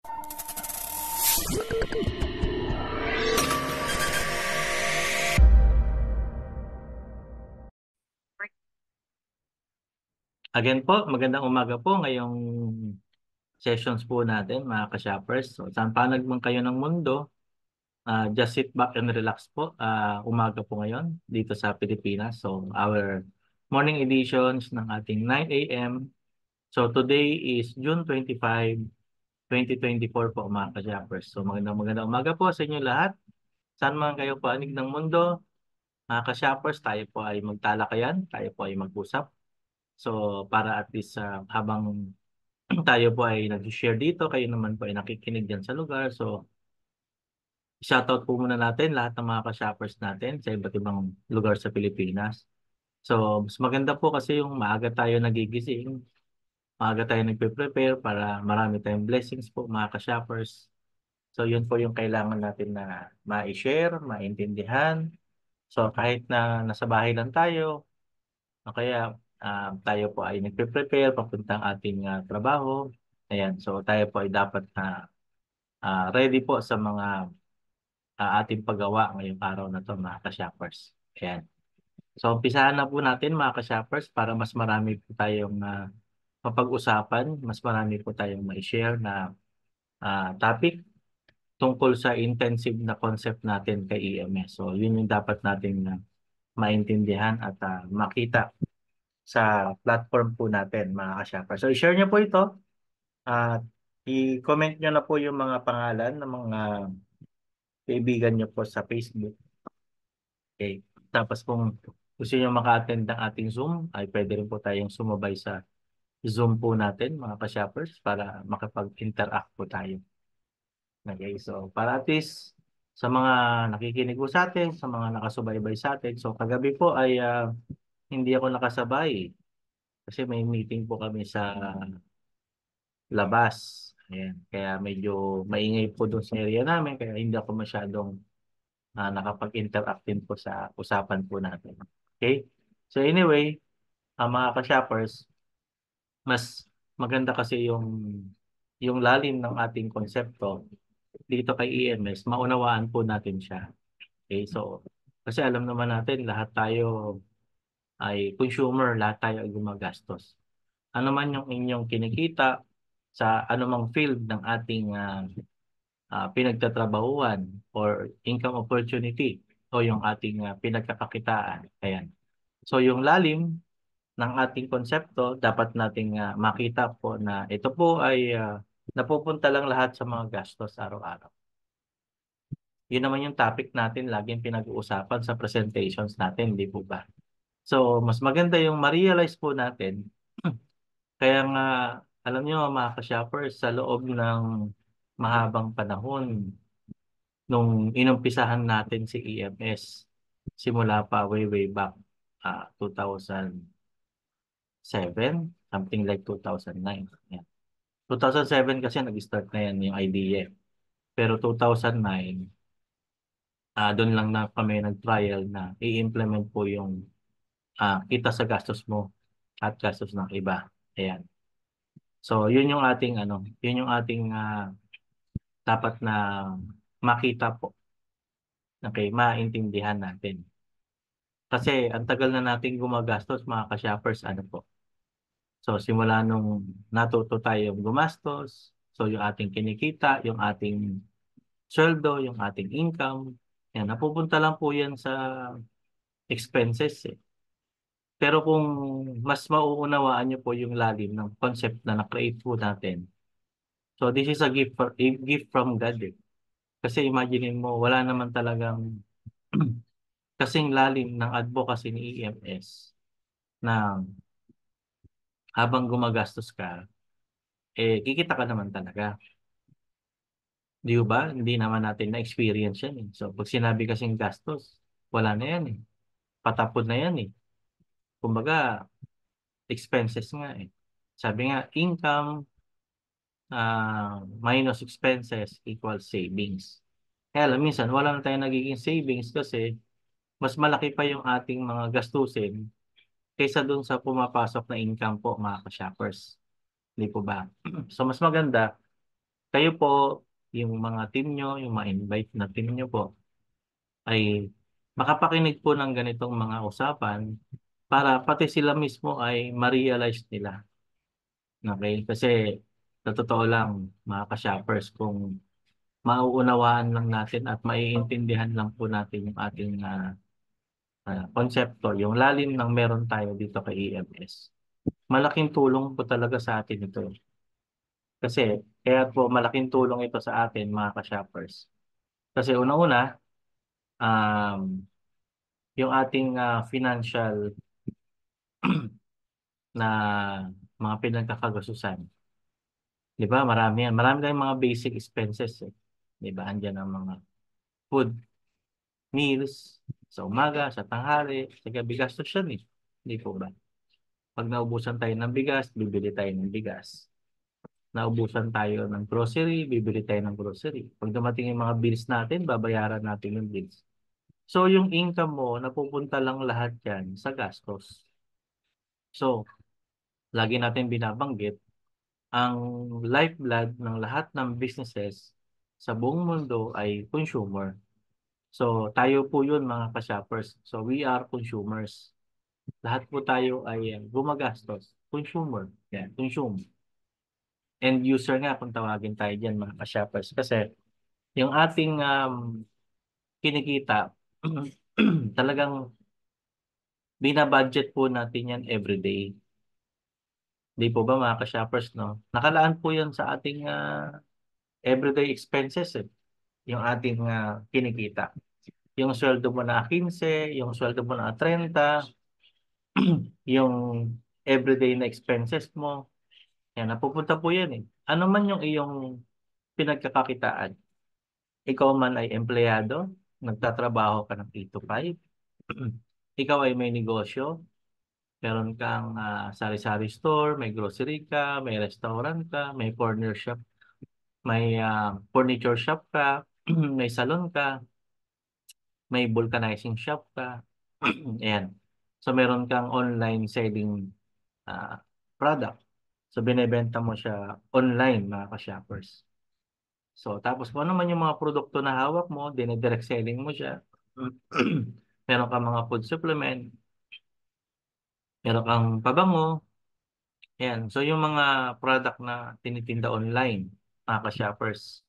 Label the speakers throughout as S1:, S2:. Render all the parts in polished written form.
S1: Again po, magandang umaga po ngayong sessions po natin mga ka-shoppers. So, saan pa nagman kayo ng mundo, just sit back and relax po. Umaga po ngayon dito sa Pilipinas. So, our morning editions ng ating 9 a.m. So, today is June 25, 2024 po mga ka-shoppers. So, magandang umaga po sa inyo lahat. Saan man kayo paanig ng mundo, mga ka-shoppers, tayo po ay magtalakayan, tayo po ay mag-usap. So, para at least habang tayo po ay nag-share dito, kayo naman po ay nakikinig dyan sa lugar. So, shoutout po muna natin lahat ng mga ka-shoppers natin sa iba't ibang lugar sa Pilipinas. So, mas maganda po kasi yung maaga tayo nagigising, maaga tayo nagpe-prepare para marami tayong blessings po mga ka-shoppers. So, yun po yung kailangan natin na ma-share, maintindihan. So, kahit na nasa bahay lang tayo, o kaya tayo po ay nagpe-prepare papuntang ating trabaho. Ayan, so tayo po ay dapat na ready po sa mga ating paggawa ngayong araw na to mga ka-shoppers. Ayan. So umpisahan na po natin mga ka-shoppers para mas marami po tayong mapag-usapan, mas marami po tayong ma-share na topic tungkol sa intensive na concept natin kay EMS. So yun yung dapat natin maintindihan at makita sa platform po natin mga ka-shoppers. So i-share nyo po ito at i-comment nyo na po yung mga pangalan ng mga kaibigan nyo po sa Facebook. Okay. Tapos kung gusto nyo maka-attend ng ating Zoom, ay pwede rin po tayong sumabay sa Zoom po natin, mga ka-shoppers, para makapag-interact po tayo. Okay, so para at least sa mga nakikinig po sa atin, sa mga nakasubaybay sa atin, so kagabi po ay hindi ako nakasabay kasi may meeting po kami sa labas. Ayan. Kaya medyo maingay po doon sa area namin, kaya hindi ako masyadong nakapag-interact din po sa usapan po natin. Okay? So anyway, mga ka-shoppers, mas maganda kasi yung lalim ng ating konsepto dito kay EMS, maunawaan po natin siya. Okay? So, kasi alam naman natin, lahat tayo ay consumer, lahat tayo ay gumagastos. Ano man yung inyong kinikita sa anumang field ng ating pinagtatrabahuan or income opportunity o yung ating pinagkakakitaan. Ayan. So yung lalim ng ating konsepto, dapat nating makita po na ito po ay napupunta lang lahat sa mga gastos araw-araw. Yun naman yung topic natin laging pinag-uusapan sa presentations natin, di po ba? So mas maganda yung ma-realize po natin. Kaya nga, alam nyo mga ka-shoppers, sa loob ng mahabang panahon, nung inumpisahan natin si EMS, simula pa way back 2007, something like 2009. Yan. 2007 kasi nag-start na yan yung idea. Pero 2009, doon lang na kami nag-trial na i-implement po yung kita sa gastos mo at gastos ng iba. Ayan. So, yun yung ating yun yung ating dapat na makita po. Okay, maintindihan natin. Kasi ang tagal na nating gumagastos mga ka-shoppers, ano po. So simula nung natuto tayong gumastos, so yung ating kinikita, yung ating sweldo, yung ating income, yan, napupunta lang po yan sa expenses eh. Pero kung mas mauunawaan nyo po yung lalim ng concept na na-create po natin, so this is a gift from God eh. Kasi imagine mo, wala naman talagang kasing lalim ng advocacy ni EMS na habang gumagastos ka, kikita ka naman talaga. Di ba? Hindi naman natin na-experience yan eh. So, pag sinabi kasing gastos, wala na yan eh. Patapon na yan eh. Kumbaga, expenses nga eh. Sabi nga, income minus expenses equals savings. Kaya alam, minsan, wala na tayong nagiging savings kasi mas malaki pa yung ating mga gastusin kaysa dun sa pumapasok na income po mga ka-shoppers. Hindi po ba? So, mas maganda kayo po, yung mga team nyo, yung mga invite na team nyo po, ay makapakinig po ng ganitong mga usapan para pati sila mismo ay ma-realize nila. Okay? Kasi sa totoo lang, mga ka-shoppers, kung mauunawaan lang natin at maiintindihan lang po natin yung ating konsepto, yung lalim ng meron tayo dito kay EMS. Malaking tulong po talaga sa atin ito. Kasi kaya po malaking tulong ito sa atin mga ka-shoppers. Kasi una-una, um, yung ating financial na mga pinagkakagasusan. Di ba? Marami yan. Marami tayong mga basic expenses. Eh. Di ba? Andiyan ang mga food, meals, sa umaga, sa tanghali, sa gabi, gastos yan eh. Hindi po ba? Pag naubusan tayo ng bigas, bibili tayo ng bigas. Naubusan tayo ng grocery, bibili tayo ng grocery. Pag dumating yung mga bills natin, babayaran natin yung bills. So, yung income mo, napupunta lang lahat yan sa gastos. So, lagi natin binabanggit, ang lifeblood ng lahat ng businesses sa buong mundo ay consumer. So, tayo po yun mga ka-shoppers. So, we are consumers. Lahat po tayo ay gumagastos. Consumer. Yeah, consume. End user nga kung tawagin tayo dyan mga ka-shoppers. Kasi yung ating kinikita, talagang binabudget po natin yan everyday. Di po ba mga ka-shoppers, no? Nakalaan po yan sa ating everyday expenses, eh. Yung ating kinikita. Yung sweldo mo na 15, yung sweldo mo na 30, yung everyday na expenses mo, yan, napupunta po yan eh. Ano man yung iyong pinagkakakitaan, ikaw man ay empleyado, nagtatrabaho ka ng 8 to 5, ikaw ay may negosyo, meron kang sari-sari store, may grocery ka, may restaurant ka, may corner shop, may furniture shop ka, may salon ka, may vulcanizing shop ka. Ayan. So meron kang online selling ah, product. So binebenta mo siya online mga ka-shoppers. So tapos kung ano man yung mga produkto na hawak mo, dine-direct selling mo siya. Meron kang mga food supplement, meron kang pabango. Ayan. So yung mga product na tinitinda online, mga ka-shoppers.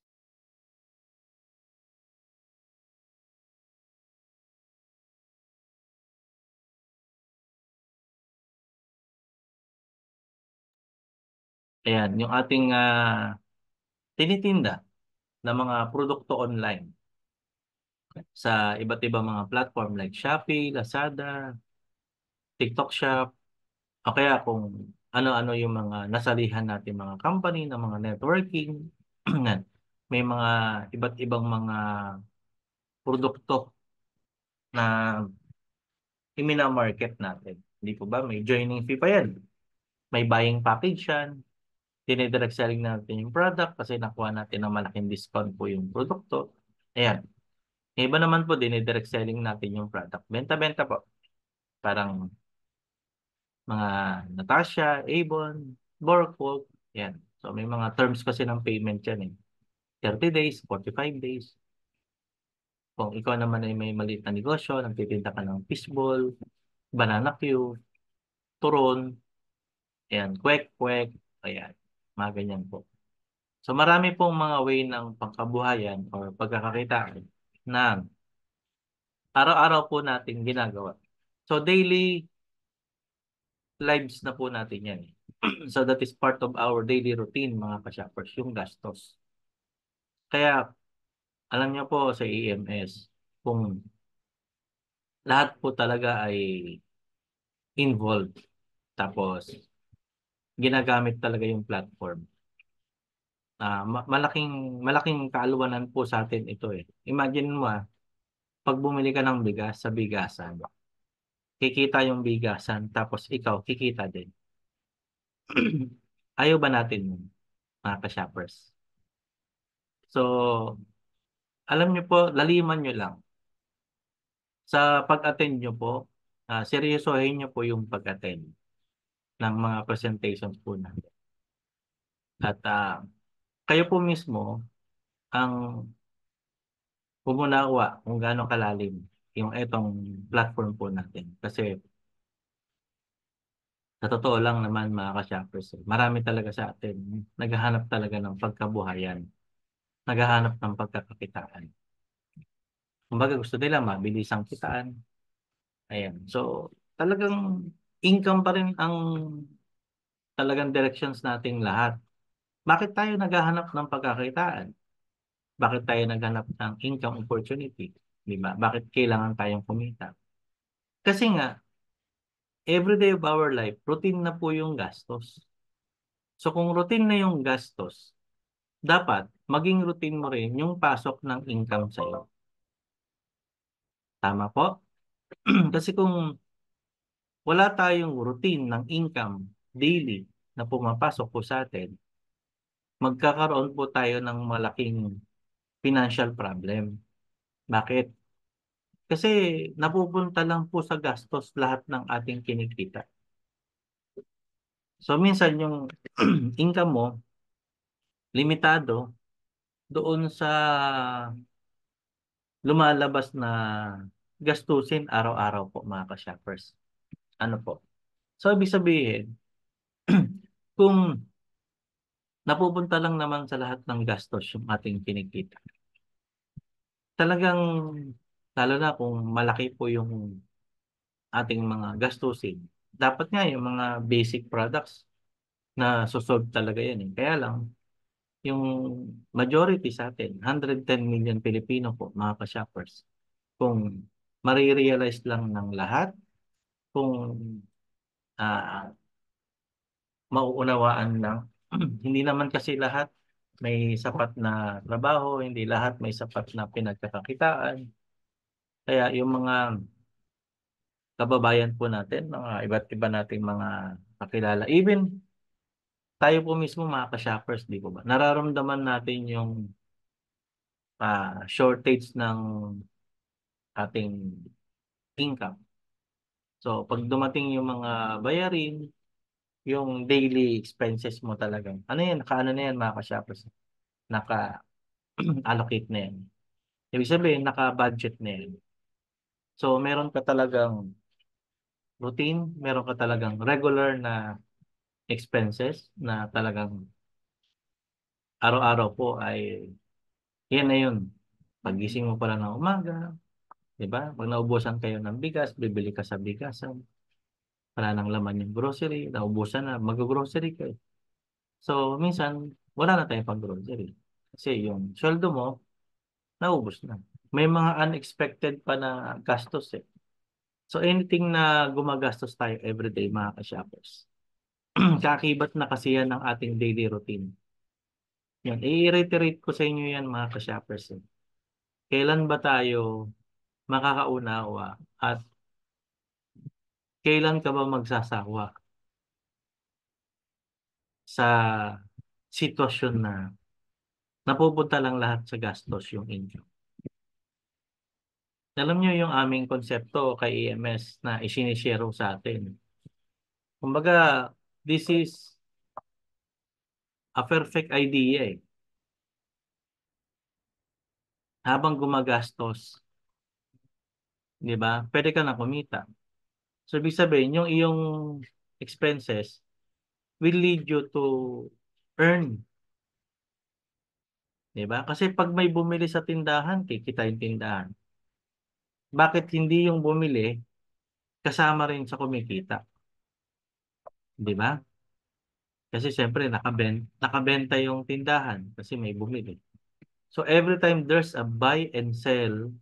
S1: Ayan, yung ating tinitinda na mga produkto online sa iba't ibang mga platform like Shopee, Lazada, TikTok Shop, o kaya kung ano-ano yung mga nasalihan natin mga company ng mga networking. Yan. May mga iba't ibang mga produkto na imina-market natin. Hindi po ba? May joining fee pa yan. May buying package yan. Dinidirect selling natin yung product kasi nakuha natin ng malaking discount po yung produkto. Ayan. Yung iba naman po, dinidirect selling natin yung product. Benta-benta po. Parang mga Natasha, Avon, Borkwood. Yan. So may mga terms kasi ng payment yan eh. 30 days, 45 days. Kung ikaw naman ay may maliit na negosyo, nagtitinda ka ng fishball, banana cue, turon, ayan, kwek-kwek, ayan, mga ganyan po. So marami pong mga way ng pangkabuhayan or pagkakakitaan na araw-araw po natin ginagawa. So daily lives na po natin yan. Eh. So that is part of our daily routine mga ka-shoppers, yung gastos. Kaya alam niyo po sa EMS, kung lahat po talaga ay involved, tapos ginagamit talaga yung platform. Malaking malaking kaalwanan po sa atin ito eh. Imagine mo pag bumili ka ng bigas sa bigasan, kikita yung bigasan, tapos ikaw kikita din. Ayaw ba natin yun, mga ka-shoppers? So, alam nyo po, laliman nyo lang. Sa pag-attend nyo po, seryosohin nyo po yung pag-attend ng mga presentations po natin. At kayo po mismo ang umunawa kung gaano kalalim yung etong platform po natin. Kasi sa totoo lang naman mga ka-shoppers, marami talaga sa atin naghahanap talaga ng pagkabuhayan, naghahanap ng pagkakakitaan. Kumbaga gusto nila mabilis ang kitaan. Ayan. So, talagang income pa rin ang talagang directions nating lahat. Bakit tayo naghahanap ng pagkakitaan? Bakit tayo naghanap ng income opportunity? Di ba? Bakit kailangan tayong kumita? Kasi nga, every day of our life, routine na po yung gastos. So kung routine na yung gastos, dapat maging routine mo rin yung pasok ng income sa'yo. Tama po? Kasi kung wala tayong routine ng income daily na pumapasok po sa atin, magkakaroon po tayo ng malaking financial problem. Bakit? Kasi napupunta lang po sa gastos lahat ng ating kinikita. So minsan yung income mo, limitado doon sa lumalabas na gastusin araw-araw po mga ka-shoppers. Ano po? So ibig sabihin, kung napupunta lang naman sa lahat ng gastos yung ating kinikita, talagang lalo na kung malaki po yung ating mga gastusin, dapat nga yung mga basic products na susolve talaga yan eh. Kaya lang, yung majority sa atin, 110 million Pilipino po, mga ka-shoppers, kung marirealize lang ng lahat, kung ah, mauunawaan lang, hindi naman kasi lahat may sapat na trabaho, hindi lahat may sapat na pinagkakakitaan. Kaya yung mga kababayan po natin, mga iba't iba nating mga kakilala, even tayo po mismo mga ka-shoppers, di po ba? Nararamdaman natin yung shortage ng ating income. So, pag dumating yung mga bayarin, yung daily expenses mo talagang, ano yan, naka-ano na yan mga ka-shoppers, naka-allocate na yan. Ibig sabihin, naka-budget na yan. So, meron ka talagang routine, meron ka talagang regular na expenses na talagang araw-araw po ay yan na yun. Pagising mo pala ng umaga, di ba? Pag naubusan kayo ng bigas, bibili ka sa bigasan. Wala nang laman yung grocery, naubusan na, mag-grocery ka. So, minsan, wala na tayong pag-grocery. Kasi yung sweldo mo, naubos na. May mga unexpected pa na gastos eh. So, anything na gumagastos tayo everyday, mga ka-shoppers. Kakibat na kasi yan ng ating daily routine. Yan, i-reiterate ko sa inyo yan, mga ka-shoppers. Eh. Kailan ba tayo makakaunawa at kailan ka ba magsasawa sa sitwasyon na napupunta lang lahat sa gastos yung income? Alam nyo yung aming konsepto kay EMS na isinishare sa atin. Kumbaga, this is a perfect idea eh. Habang gumagastos, di ba? Pwede ka na kumita. So, ibig sabihin, yung iyong expenses will lead you to earn. Di ba? Kasi pag may bumili sa tindahan, kikita yung tindahan. Bakit hindi yung bumili kasama rin sa kumikita? Di ba? Kasi siyempre, nakabenta yung tindahan kasi may bumili. So, every time there's a buy and sell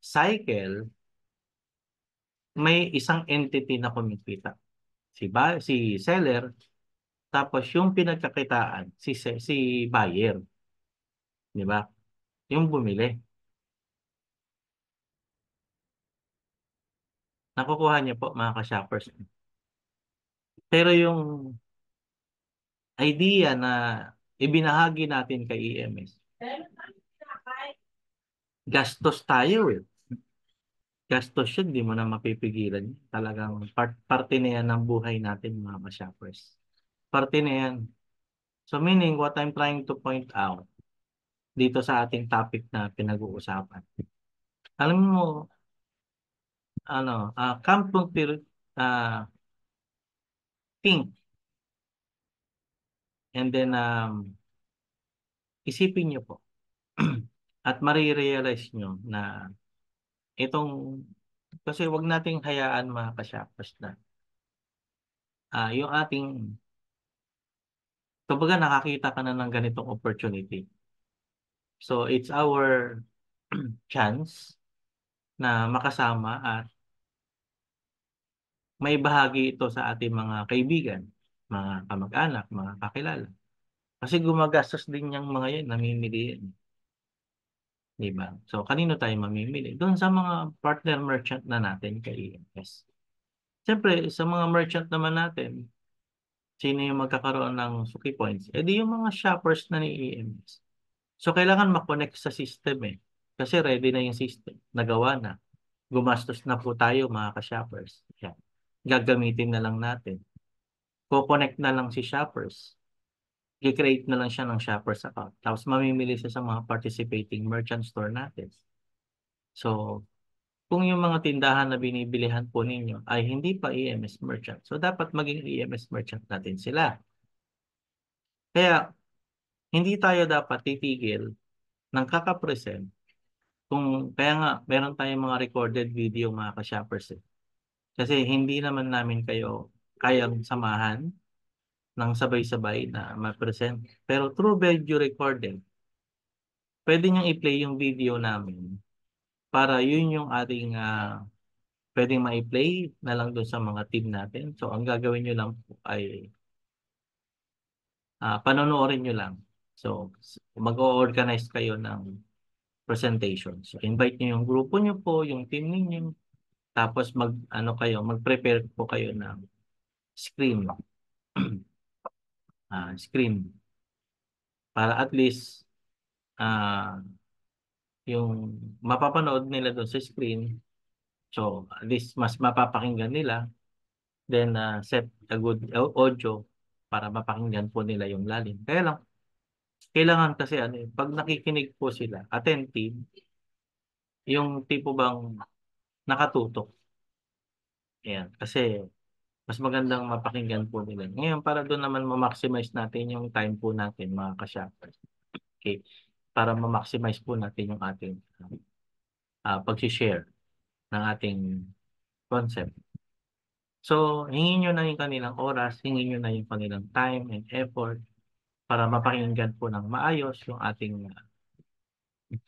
S1: cycle, may isang entity na kumikita. Si seller, tapos yung pinagkakitaan, si buyer. Di ba? Yung bumili. Nakukuha niyo po mga ka-shoppers. Pero yung idea na ibinahagi natin kay EMS, gastos tayo eh. Gastos yun, di mo na mapipigilan. Talagang parte na yan ng buhay natin mga ka-shoppers. Parte na yan. So meaning what I'm trying to point out dito sa ating topic na pinag-uusapan. Alam mo, come to uh, think and then isipin niyo po at marirealize nyo na itong, kasi wag nating hayaan mga ka-shoppers na yung ating, kumbaga nakakita ka na ng ganitong opportunity. So it's our chance na makasama at may bahagi ito sa ating mga kaibigan, mga kamag-anak, mga kakilala. Kasi gumagastos din yung mga yan, namimili yan. Di ba? So, kanino tayo mamimili? Doon sa mga partner merchant na natin kay EMS. Siyempre, sa mga merchant naman natin, sino yung magkakaroon ng Suki Points? Eh di yung mga shoppers na ni EMS. So, kailangan makonect sa system eh. Kasi ready na yung system. Nagawa na. Gumastos na po tayo mga ka-shoppers. Yan. Gagamitin na lang natin. Ko-connect na lang si shoppers. I-create na lang siya ng shoppers account. Tapos mamimili siya sa mga participating merchant store natin. So, kung yung mga tindahan na binibilihan po ninyo ay hindi pa EMS merchant, so dapat maging EMS merchant natin sila. Kaya, hindi tayo dapat titigil ng kakapresent kaya nga, meron tayong mga recorded video mga ka-shoppers eh. Kasi hindi naman namin kayo kayang samahan ng sabay-sabay na ma-present. Pero through video recording, pwede niyong i-play yung video namin para yun yung ating pwedeng ma-play na lang doon sa mga team natin. So, ang gagawin nyo lang po ay panonoorin nyo lang. So, mag-o-organize kayo ng presentation. So, invite nyo yung grupo nyo po, yung team ninyo. Tapos mag-prepare po kayo ng screen. Screen. Para at least yung mapapanood nila doon sa screen. So, at least mas mapapakinggan nila. Then, set a good audio para mapakinggan po nila yung lalim. Kaya lang, kailangan kasi pag nakikinig po sila, attentive, yung tipo bang nakatutok. Ayan. Kasi, mas magandang mapakinggan po nila. Ngayon, para doon naman ma-maximize natin yung time po natin, mga ka-shoppers. Okay. Para ma-maximize po natin yung ating pag-share ng ating concept. So, hingin nyo na yung kanilang oras, hingin nyo na yung kanilang time and effort para mapakinggan po ng maayos yung ating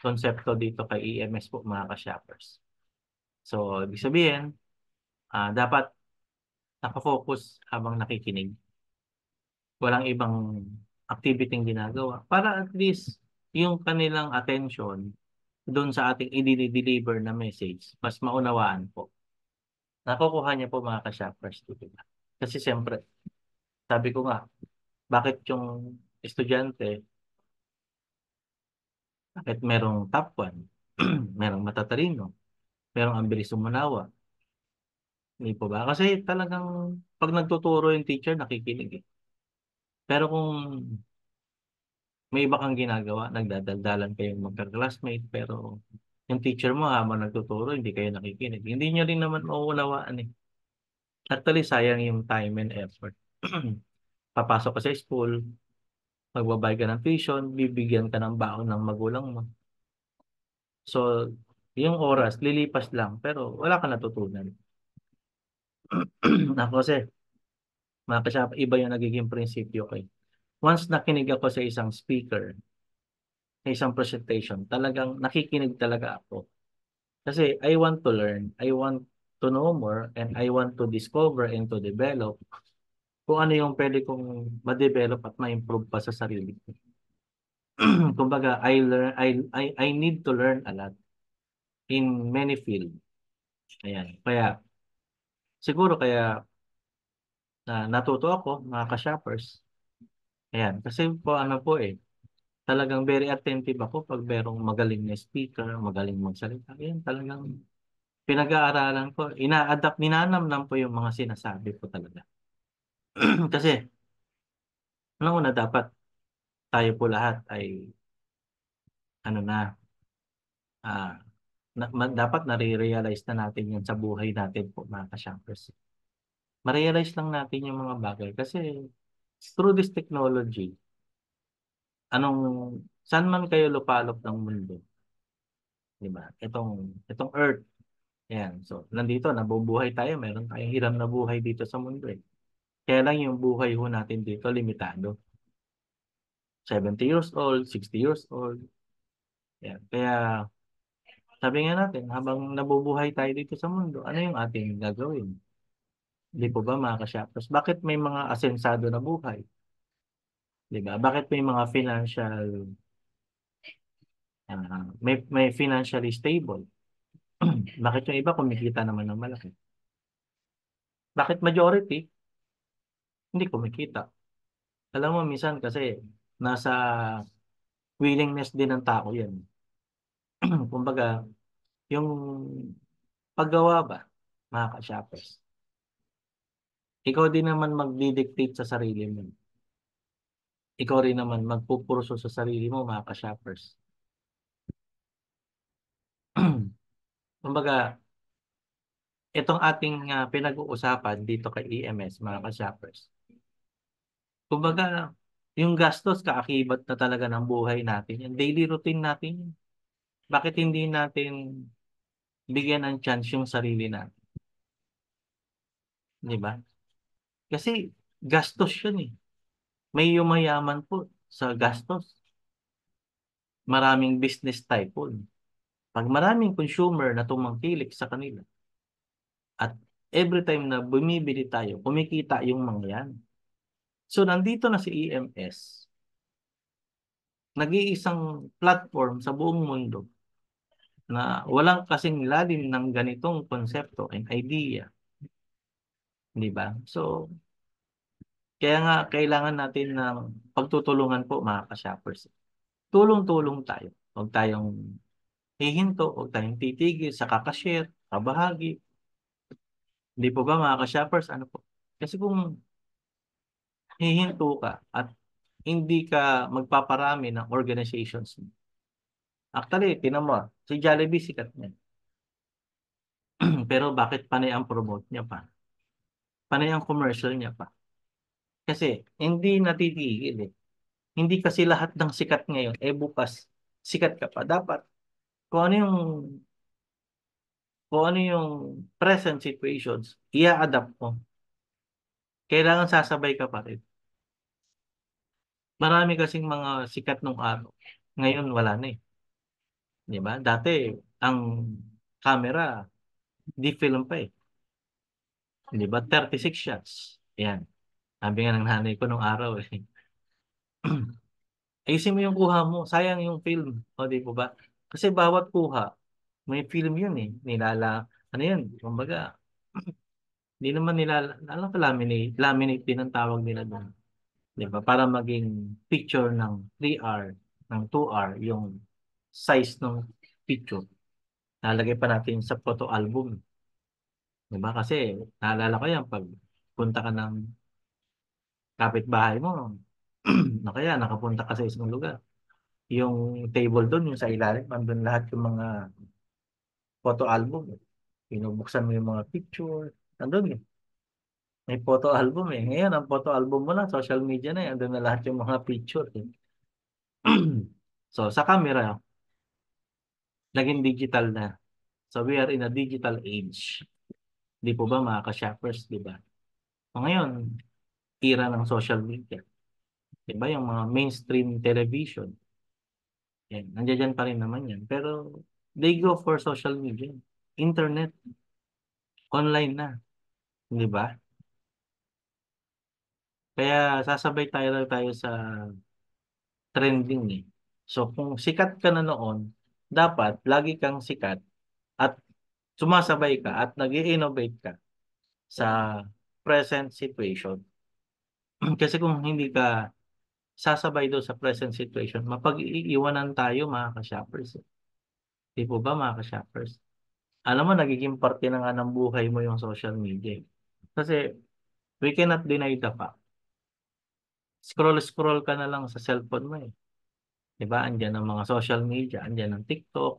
S1: konsepto dito kay EMS po mga ka-shoppers. So, ibig sabihin, dapat nakafocus habang nakikinig. Walang ibang activity ginagawa para at least yung kanilang attention doon sa ating i-deliver na message, mas maunawaan po. Nakukuha niya po mga ka-shoppers. Diba? Kasi siyempre, sabi ko nga, bakit yung estudyante, bakit merong top 1, merong matatalino, merong ang bilis umunawa. Hindi po ba? Kasi talagang pag nagtuturo yung teacher, nakikinig eh. Pero kung may iba kang ginagawa, nagdadaldalan kayong magka-classmate, pero yung teacher mo habang nagtuturo, hindi kayo nakikinig. Hindi nyo rin naman mauunawaan eh. Actually, sayang yung time and effort. Papasok ka sa school, magbabayad ka ng tuition, bibigyan ka ng baon ng magulang mo. So, yung oras, lilipas lang, pero wala ka natutunan. Ako kasi, mga kasama, iba yung nagiging prinsipyo ko eh. Once nakinig ako sa isang speaker, sa isang presentation, talagang nakikinig talaga ako. Kasi I want to learn, I want to know more, and I want to discover and to develop kung ano yung pwede kong ma-develop at ma-improve pa sa sarili ko. Kumbaga, I need to learn a lot in many fields. Ayan. Kaya, siguro kaya natuto ako, mga ka-shoppers. Ayan. Kasi po, talagang very attentive ako pag merong magaling na speaker, magaling magsalita. Ayan, talagang pinag-aaralan ko. Ina-adapt, ninanamnam ko yung mga sinasabi ko talaga. Kasi, una dapat, tayo po lahat ay ano na, ah, dapat nare-realize na natin yan sa buhay natin po mga ka-shoppers. Ma-realize lang natin yung mga bagay kasi through this technology, anong saan man kayo lupalop ng mundo, 'di ba? Itong Earth, ayan. So, nandito nabubuhay tayo, meron tayong hiram na buhay dito sa mundo eh. Kaya lang yung buhay ho natin dito limitado. 70 years old, 60 years old. Yan. Kaya sabi nga natin, habang nabubuhay tayo dito sa mundo, ano yung ating gagawin? Di po ba mga ka-shoppers? Bakit may mga asensado na buhay? Di ba? Bakit may mga may financially stable? Bakit yung iba kumikita naman ng malaki? Bakit majority hindi kumikita? Alam mo, minsan kasi nasa willingness din ng tao yan. Kumbaga, yung paggawa ba, mga ka-shoppers, ikaw din naman magdidictate sa sarili mo. Ikaw rin naman magpupurso sa sarili mo, mga ka-shoppers. Kumbaga, itong ating pinag-uusapan dito kay EMS, mga ka-shoppers. Kumbaga, yung gastos kaakibat na talaga ng buhay natin. Yung daily routine natin. Bakit hindi natin bigyan ng chance yung sarili natin? Di ba? Kasi gastos yun eh. May yumayaman po sa gastos. Maraming business tycoon. Pag maraming consumer na tumangkilik sa kanila, at every time na bumibili tayo, kumikita yung mga yan. So, nandito na si EMS, nag-iisang platform sa buong mundo na walang kasing lalim ng ganitong konsepto and idea. Di ba? So, kaya nga kailangan natin ng pagtutulungan po mga ka-shoppers. Tulong-tulong tayo. Huwag tayong hihinto, huwag tayong titigil sa kakashare, kabahagi. Hindi po ba mga ka-shoppers? Ano po? Kasi kung hihinto ka at hindi ka magpaparami ng organizations mo. Actually, tinan mo, si Jollibee sikat niya. Pero bakit panay ang promote niya pa? Panay ang commercial niya pa? Kasi hindi natitigil eh. Hindi kasi lahat ng sikat ngayon, eh bukas sikat ka pa. Dapat kung ano yung kung ano yung present situations, i-adapt mo. Kailangan sasabay ka pa rin. Marami kasing mga sikat nung araw. Ngayon wala na eh. Di ba? Dati ang camera, di film pa eh. Di ba? 36 shots. Yan. Sabi nga ng nanay ko nung araw eh. Ayusin mo yung kuha mo. Sayang yung film. O di po ba? Kasi bawat kuha, may film yun eh. Ano yun? Kumbaga, hindi naman alam ko laminate din ang tawag nila doon. Di ba? Para maging picture ng 3R, ng 2R, yung size ng picture. Nalagay pa natin sa photo album. Di ba? Kasi, naalala ko yan, pag punta ka ng kapitbahay mo, na kaya nakapunta ka sa isang lugar. Yung table doon, yung sa ilalim, andun lahat yung mga photo album. Pinubuksan mo yung mga picture. Andun eh. May photo album eh. Ngayon, ang photo album mo na, social media na eh. Andun na lahat yung mga picture eh. So, sa camera, naging digital na. So, we are in a digital age. Di po ba mga ka-shoppers, di ba? So, ngayon, era ng social media. Di ba? Yung mga mainstream television. Yan. Nandiyan dyan pa rin naman yan. Pero, they go for social media. Internet. Online na. Di ba? Kaya sasabay tayo sa trending eh. So kung sikat ka na noon, dapat lagi kang sikat at sumasabay ka at nag-i-innovate ka sa present situation. Kasi kung hindi ka sasabay doon sa present situation, mapag-iiwanan tayo mga ka-shoppers. Di po ba mga ka-shoppers? Alam mo, nagiging parte na nga ng buhay mo yung social media. Kasi we cannot deny the fact Scroll-scroll ka na lang sa cellphone mo eh. 'Di ba? Andiyan ang mga social media, andiyan ang TikTok,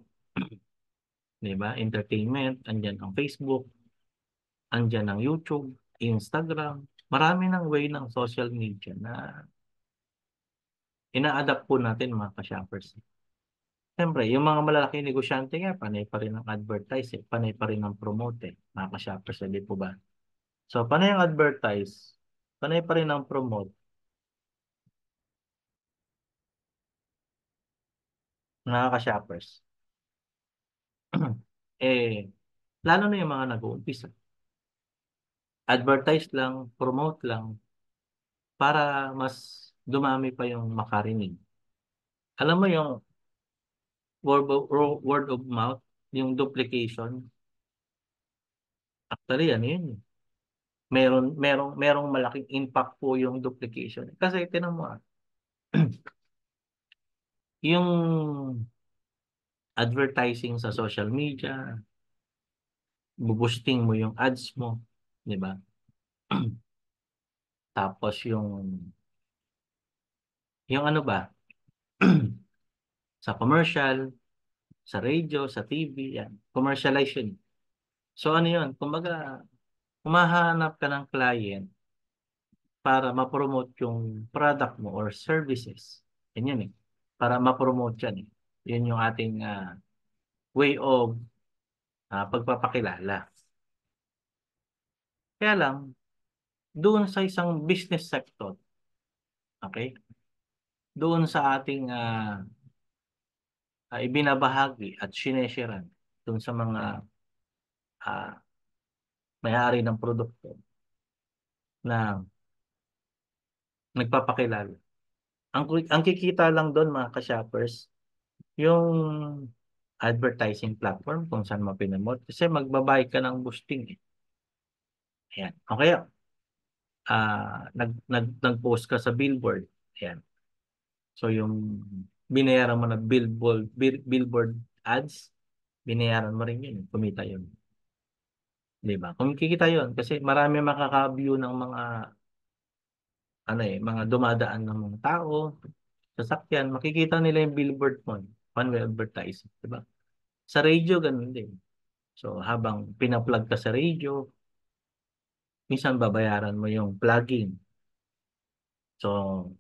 S1: 'di ba? Entertainment, andiyan ang Facebook, andiyan ang YouTube, Instagram. Marami ng way ng social media na ina-adapt po natin mga ka-shoppers. Siyempre, yung mga malalaking negosyante nga, panay pa rin ang advertise eh. Panay pa rin ang promote eh, mga ka-shoppers, hindi po ba? So, panay ang advertise, panay pa rin ang promote, mga ka-shoppers. Eh, lalo na yung mga nag-uumpisa. Advertise lang, promote lang, para mas dumami pa yung makarinig. Alam mo yung word of mouth, yung duplication, actually, ano yun eh. Merong malaking impact po yung duplication. Kasi tinan mo yung advertising sa social media, boosting mo yung ads mo, di ba? Tapos yung ano ba, sa commercial, sa radio, sa TV, yan. Commercialization. So ano yun? Kumbaga, humahanap ka ng client para ma-promote yung product mo or services. Yan eh. Para ma-promote yan eh. Yun yung ating way of pagpapakilala. Kaya lang, doon sa isang business sector, okay? Doon sa ating ibinabahagi at sinesharean doon sa mga ah, may-ari ng produkto na nagpapakilala. Ang kikita lang doon mga ka-shoppers, yung advertising platform kung saan mo pinamot. Kasi magbabayad ka ng boosting eh. Ayan. O kaya, nag-post ka sa billboard. Ayan. So yung binayaran mo na billboard ads, binayaran mo rin yun. Kumita yun. Di ba? Kumikita yun kasi marami makaka-view ng mga ano eh, mga dumadaan ng mga tao, sasakyan, makikita nila yung billboard mo, one-way advertising, di ba? Sa radio, ganun din. So, habang pina-plug ka sa radio, minsan babayaran mo yung plugging. So,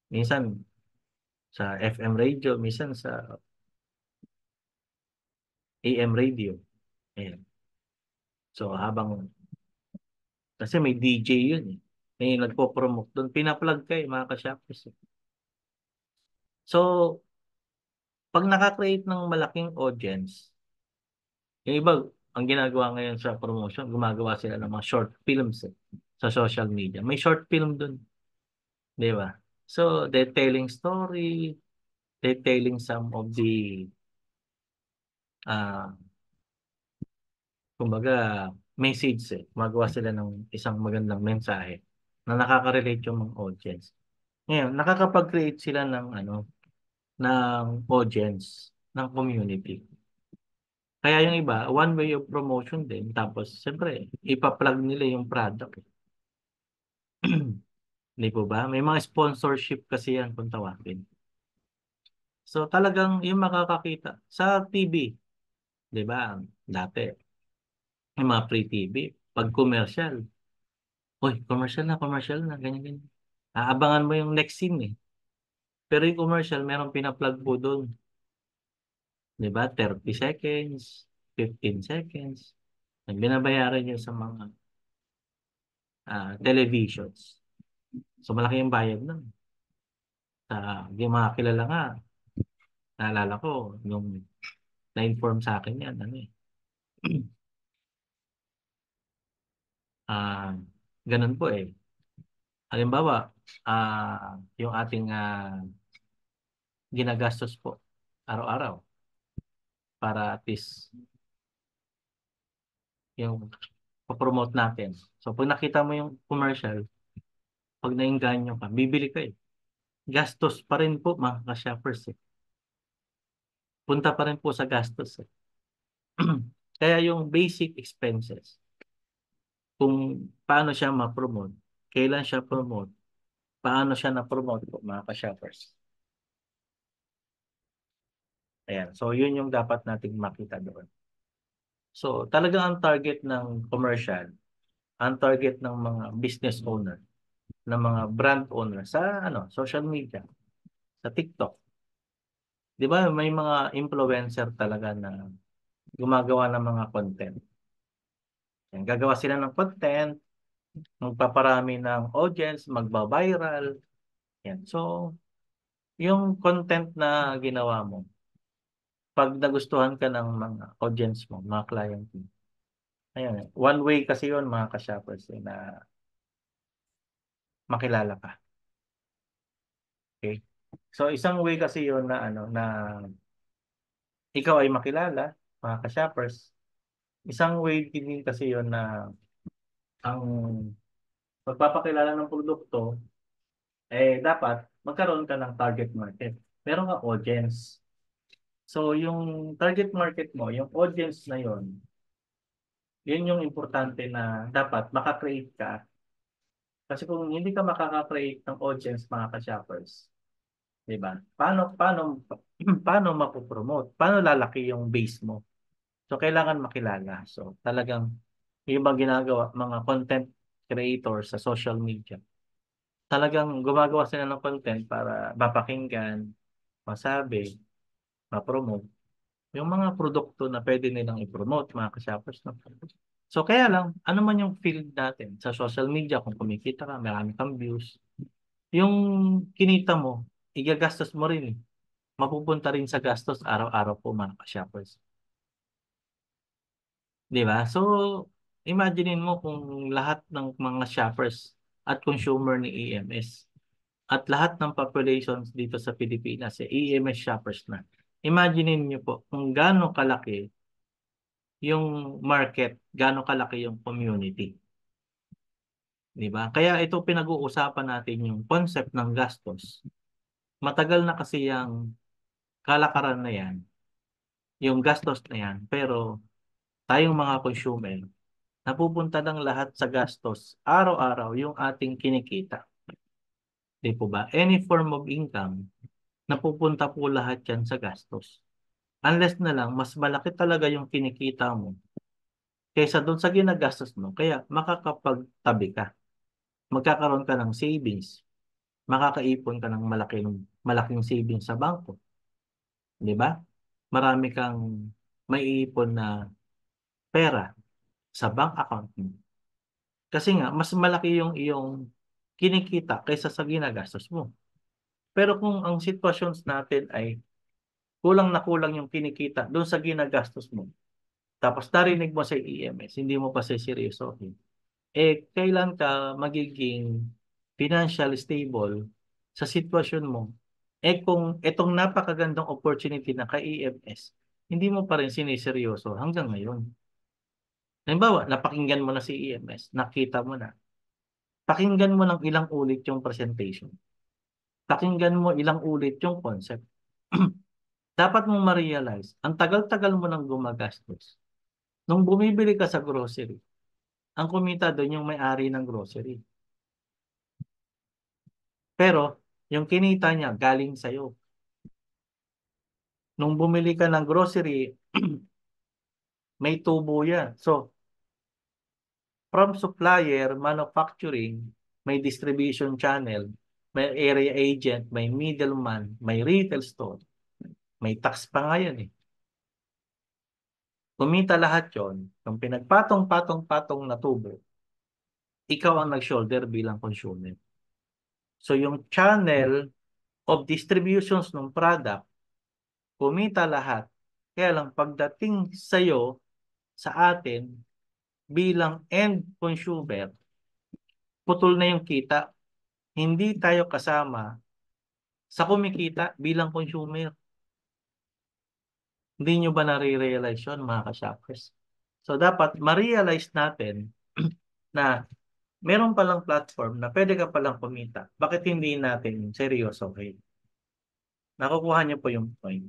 S1: minsan sa FM radio, minsan sa AM radio. Ayan. So, kasi may DJ yun eh. May nagpo-promote doon. Pina-plug ka eh, mga ka-shoppers. So, pag naka-create ng malaking audience, yung iba, ang ginagawa ngayon sa promotion, gumagawa sila ng mga short films sa social media. May short film dun, di ba? So, they're telling story, they're telling some of the, uh, kumbaga, message eh. Gumagawa sila ng isang magandang mensahe na nakaka-relate yung mga audience. Ngayon, nakakapag-create sila ng, ng audience, ng community. Kaya yung iba, one way of promotion din. Tapos, siyempre, ipa-plug nila yung product. Hindi po ba? May mga sponsorship kasi yan kung tawagin. So talagang yung makakakita sa TV, di ba? Dati, yung mga free TV, pag commercial, uy, commercial na, ganyan, ganyan. Aabangan mo yung next scene eh. Pero yung commercial, merong pina-plug po doon. Di ba? 30 seconds, 15 seconds. Binabayaran yun sa mga televisions. So malaki yung bayad nun. Yung mga kilala nga, naalala ko, nung na-inform sa akin yan, ano eh. Ah, ganun po eh. Halimbawa, yung ating ginagastos po araw-araw para at least yung promote natin. So pag nakita mo yung commercial, pag nainganyo ka, bibili ka eh. Gastos pa rin po mga ka-shoppers eh. Punta pa rin po sa gastos eh. Kaya yung basic expenses, kung paano siya ma-promote, kailan siya promote, Paano siya na-promote po mga ka-shoppers? Ayan. So, yun yung dapat nating makita doon. So, talagang ang target ng commercial, ang target ng mga business owner, ng mga brand owner sa social media, sa TikTok. 'Di ba may mga influencer talaga na gumagawa ng mga content. Yan, gagawa sila ng content, magpaparami ng audience, magba-viral. Yan. So, yung content na ginawa mo, pag nagustuhan ka ng mga audience mo, mga client mo, ayan, one way kasi yun mga ka-shoppers na makilala ka. Okay? So, isang way kasi yun na ikaw ay makilala, mga ka-shoppers. Isang way din kasi yun na ang pagpapakilala ng produkto, dapat magkaroon ka ng target market. Meron ka audience. So, yung target market mo, yung audience na yun yung importante na dapat makakreate ka. Kasi kung hindi ka makaka-create ng audience, mga ka-shoppers, di ba? Paano mapopromote? Paano lalaki yung base mo? So, kailangan makilala. So, talagang yung mga ginagawa, mga content creators sa social media, talagang gumagawa sila ng content para mapakinggan, masabi, ma-promote yung mga produkto na pwede nilang i-promote, mga ka-shoppers. No? So, kaya lang, ano man yung field natin sa social media, kung kumikita ka, marami kang views, yung kinita mo, igagastos mo rin. Mapupunta rin sa gastos araw-araw po, mga ka-shoppers. Di ba? So, imaginein mo kung lahat ng mga shoppers at consumer ni EMS at lahat ng populations dito sa Pilipinas, EMS shoppers na. Imaginein niyo po kung gaano kalaki yung market, gaano kalaki yung community. Di ba? Kaya ito pinag-uusapan natin yung concept ng gastos. Matagal na kasi yung kalakaran na yan, yung gastos na yan, pero tayong mga consumer, napupunta ng lahat sa gastos, araw-araw yung ating kinikita. Di po ba? Any form of income, napupunta po lahat yan sa gastos. Unless na lang, mas malaki talaga yung kinikita mo kaysa doon sa ginagastos mo. Kaya makakapagtabi ka. Magkakaroon ka ng savings. Makakaipon ka ng malaking savings sa bangko. Di ba? Marami kang maiipon na pera sa bank account mo. Kasi nga, mas malaki yung iyong kinikita kaysa sa ginagastos mo. Pero kung ang sitwasyon natin ay kulang na kulang yung kinikita doon sa ginagastos mo, tapos narinig mo sa EMS, hindi mo pa seryosohin, kailan ka magiging financial stable sa sitwasyon mo? Kung itong napakagandang opportunity na ka-EMS, hindi mo pa rin siniseryoso hanggang ngayon. Halimbawa, napakinggan mo na si EMS, nakita mo na. Pakinggan mo ng ilang ulit yung presentation. Pakinggan mo ilang ulit yung concept. Dapat mong ma-realize, ang tagal-tagal mo nang gumagastos. Nung bumibili ka sa grocery, ang kumita doon yung may-ari ng grocery. Pero, yung kinita niya galing sa'yo. Nung bumili ka ng grocery, may tubo yan. So, from supplier, manufacturing, may distribution channel, may area agent, may middleman, may retail store, may tax pa nga yan eh. Kumita lahat yon, yung pinagpatong-patong-patong na tubo, ikaw ang nag-shoulder bilang consumer. So yung channel of distributions ng product, kumita lahat. Kaya lang pagdating sa'yo, sa atin, bilang end consumer, putol na yung kita. Hindi tayo kasama sa kumikita bilang consumer. Hindi nyo ba nare-realize yun, mga ka-shoppers? So dapat ma-realize natin na meron palang platform na pwede ka palang kumita. Bakit hindi natin seryosohin? Nakukuha niyo po yung point.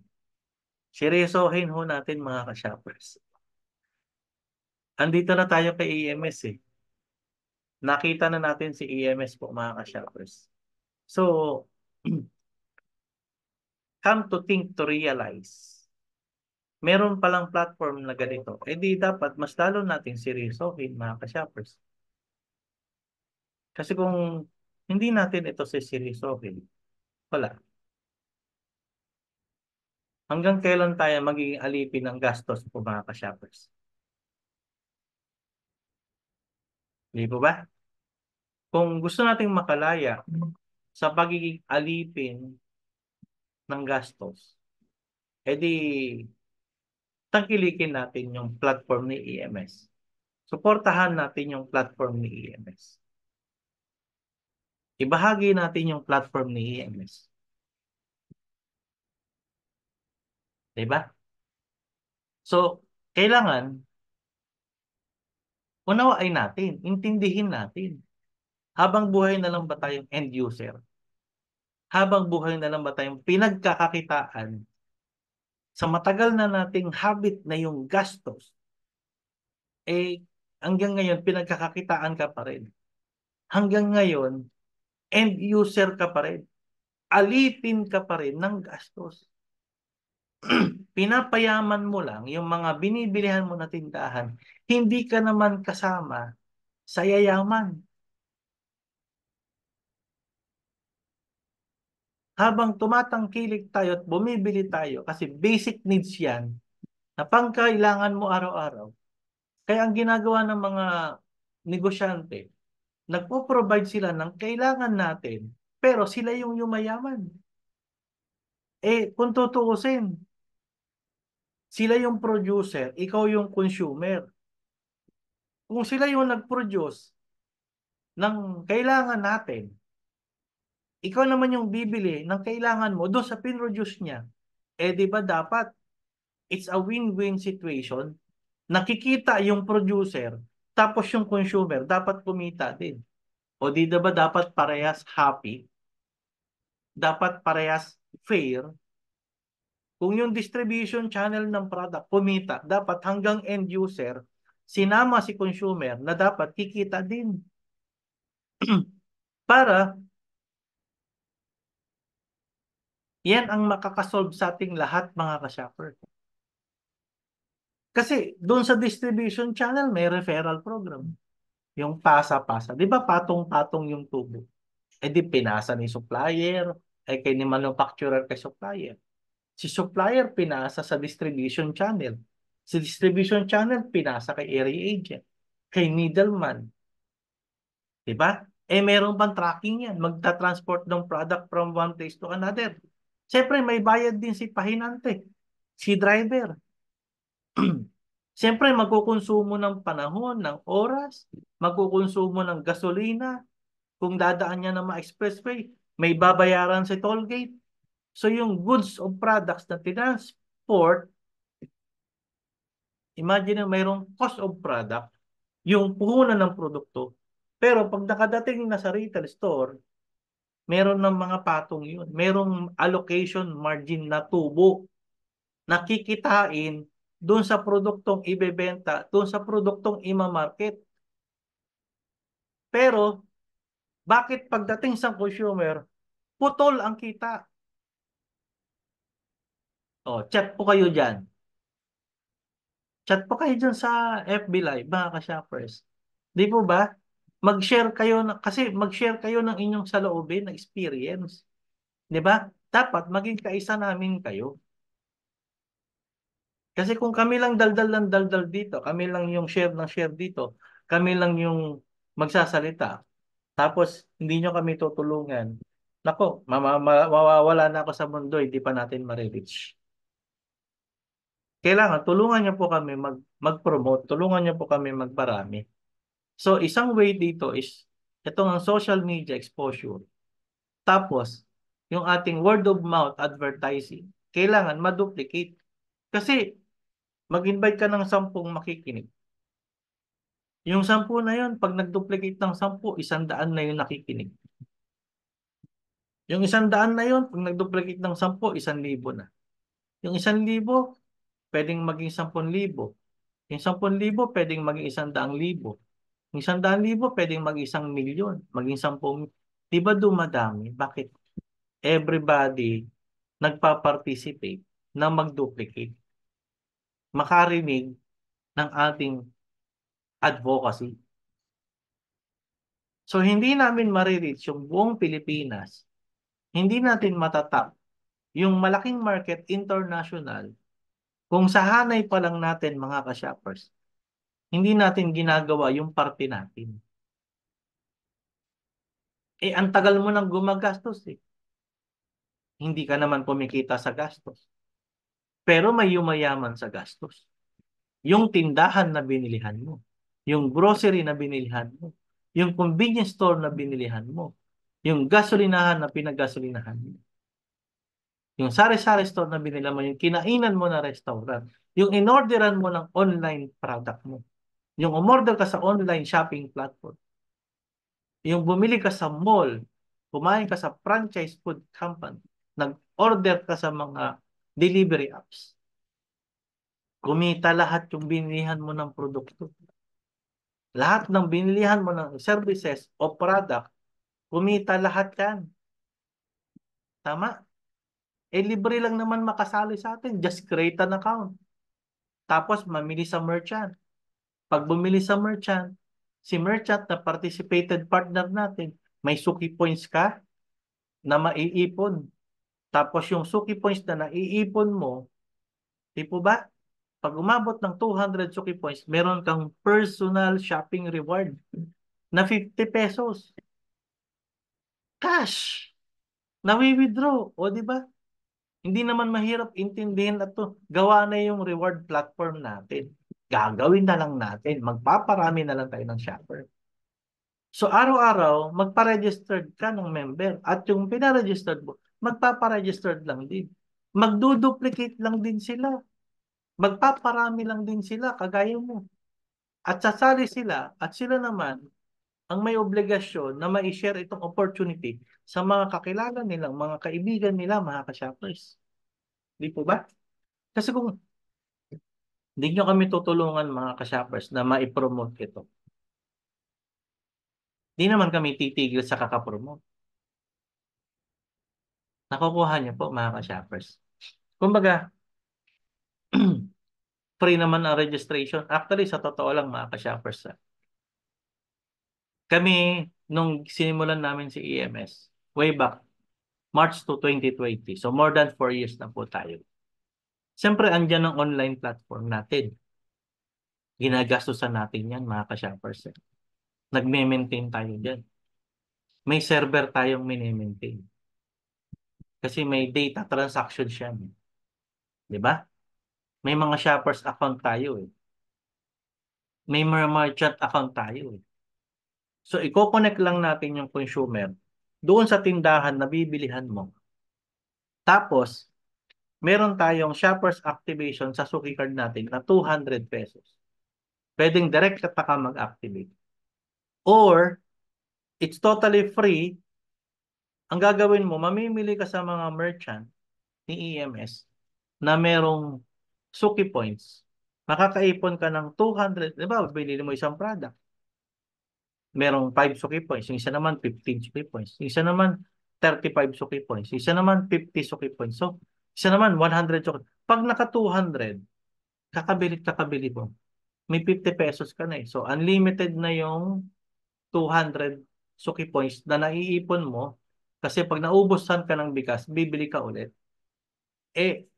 S1: Seryosohin ho natin, mga ka-shoppers. Andito na tayo kay EMS eh. Nakita na natin si EMS po, mga ka-shoppers. So, come to think to realize, meron palang platform na ganito, eh di dapat mas lalo natin seryosohin mga ka-shoppers. Kasi kung hindi natin ito seryosohin, wala. Hanggang kailan tayo magiging alipin ng gastos po mga ka-shoppers? Di po ba? Kung gusto nating makalaya sa pagiging alipin ng gastos, edi tangkilikin natin yung platform ni EMS. Suportahan natin yung platform ni EMS. Ibahagi natin yung platform ni EMS. Diba? So, kailangan unawain natin, intindihin natin. Habang buhay na lang ba tayong end user? Habang buhay na lang ba tayong pinagkakakitaan sa matagal na nating habit na yung gastos, eh hanggang ngayon pinagkakakitaan ka pa rin. Hanggang ngayon, end user ka pa rin. Alipin ka pa rin ng gastos. Pinapayaman mo lang yung mga binibilihan mo na tindahan. Hindi ka naman kasama sa yayaman. Habang tumatangkilik tayo at bumibili tayo kasi basic needs yan na pangkailangan mo araw-araw. Kaya ang ginagawa ng mga negosyante, nagpo-provide sila ng kailangan natin, pero sila yung yumayaman. Eh, kung tutuusin, sila yung producer, ikaw yung consumer. Kung sila yung nag-produce ng kailangan natin, ikaw naman yung bibili ng kailangan mo doon sa pinroduce niya. Eh, di ba dapat it's a win-win situation? Nakikita yung producer, tapos yung consumer, dapat kumita din. O di ba dapat parehas happy? Dapat parehas fair? Kung yung distribution channel ng product kumita, dapat hanggang end user, sinama si consumer na dapat kikita din. Para yan ang makakasolve sa ating lahat mga ka-shopper. Kasi doon sa distribution channel may referral program. Yung pasa-pasa. Di ba patong-patong yung tubo? Eh di pinasa ni supplier, eh kay ni manufacturer kay supplier. Si supplier pinasa sa distribution channel. Si distribution channel pinasa kay area agent, kay middleman. Di ba? Eh meron pang tracking yan. Magta-transport ng product from one place to another. Siyempre may bayad din si pahinante, si driver. Siyempre magkukonsumo ng panahon, ng oras, magkukonsumo ng gasolina. Kung dadaan niya ng mga expressway, may babayaran sa toll gate. So yung goods o products na tinransport, imagine na mayroong cost of product, yung puhunan ng produkto. Pero pag nakadating na sa retail store, meron ng mga patong yun. Merong allocation margin na tubo. Nakikitain doon sa produktong ibebenta, doon sa produktong imamarket. Pero, bakit pagdating sa consumer, putol ang kita? O, chat po kayo dyan. Chat po kayo dyan sa FB Live, mga ka-shoppers. Di po ba? Mag-share kayo, kasi mag-share kayo ng inyong saloobin na experience. Di ba? Dapat maging kaisa namin kayo. Kasi kung kami lang daldal ng daldal dito, kami lang yung share ng share dito, kami lang yung magsasalita, tapos hindi nyo kami tutulungan, nako, mawawala na ako sa mundo, hindi pa natin ma-reach. Kailangan, tulungan nyo po kami mag-promote, tulungan nyo po kami magparami. So, isang way dito is, itong ang social media exposure. Tapos, yung ating word of mouth advertising, kailangan ma-duplicate. Kasi, mag-invite ka ng 10 makikinig. Yung 10 na yun, pag nag-duplicate ng 10, 100 na yung nakikinig. Yung 100 na yun, pag nag-duplicate ng 10, 1,000 na. Yung 1,000, pwedeng maging 10,000. Yung 10,000, pwedeng maging 100,000. Yung 100,000, pwedeng maging 1,000,000, maging 10. Di ba dumadami? Bakit everybody nagpa-participate na mag-duplicate, makarinig ng ating advocacy. So hindi namin marireach yung buong Pilipinas, hindi natin matatap yung malaking market international kung sa hanay pa lang natin mga ka-shoppers, hindi natin ginagawa yung parte natin. Ang tagal mo nang gumagastos eh. Hindi ka naman kumikita sa gastos. Pero may yumayaman sa gastos. Yung tindahan na binilihan mo, yung grocery na binilihan mo, yung convenience store na binilihan mo, yung gasolinahan na pinagasolinahan mo, yung sari-sari store na binila mo, yung kinainan mo na restaurant, yung inorderan mo ng online product mo, yung umorder ka sa online shopping platform, yung bumili ka sa mall, kumain ka sa franchise food company, nag-order ka sa mga delivery apps, kumita lahat yung binilihan mo ng produkto. Lahat ng binilihan mo ng services o product, kumita lahat yan. Tama? Libre lang naman makasali sa atin. Just create an account. Tapos, mamili sa merchant. Pag bumili sa merchant, si merchant na participated partner natin, may suki points ka na maiipon. Tapos, yung suki points na naiipon mo, di po ba? Pag umabot ng 200 suki points, meron kang personal shopping reward na 50 pesos. Cash! Nawi-withdraw. O, di ba? Hindi naman mahirap intindihin at to. Gawa na yung reward platform natin. Gagawin na lang natin. Magpaparami na lang tayo ng shopper. So, araw-araw, magpa-registered ka ng member. At yung pina-registered mo, magpapa-registered lang din. Magduduplicate lang din sila. Magpaparami lang din sila, kagaya mo. At sasali sila, at sila naman, ang may obligasyon na ma-share itong opportunity sa mga kakilala nilang, mga kaibigan nila, mga ka-shoppers. Di po ba? Kasi kung hindi nyo kami tutulungan mga ka-shoppers na ma-promote ito, di naman kami titigil sa kakapromote. Nakukuha niyo po mga ka-shoppers. Kumbaga, free naman ang registration. Actually, sa totoo lang mga ka-shoppers, kami, nung sinimulan namin si EMS, way back, March to 2020. So, more than 4 years na po tayo. Siyempre, andyan ang online platform natin. Ginagastusan natin yan, mga ka-shoppers. Nagme-maintain tayo dyan. May server tayong mini-maintain. Kasi may data transaction siya. Di ba? May mga shoppers account tayo eh. May mga merchant account tayo eh. So, i-connect lang natin yung consumer doon sa tindahan na bibilihan mo. Tapos, meron tayong shoppers activation sa Suki card natin na 200 pesos. Pwedeng direct ka pa ka mag-activate. Or, it's totally free. Ang gagawin mo, mamimili ka sa mga merchant ni EMS na merong Suki points. Makakaipon ka ng 200, di ba? Bilili mo isang product. Merong 5 Suki points. Yung isa naman, 15 Suki points. Yung isa naman, 35 Suki points. Yung isa naman, 50 Suki points. So, isa naman, 100 Suki. Pag naka 200, kakabili mo. May 50 pesos ka na eh. So, unlimited na yung 200 Suki points na naiipon mo. Kasi pag naubusan ka ng bigas, bibili ka ulit.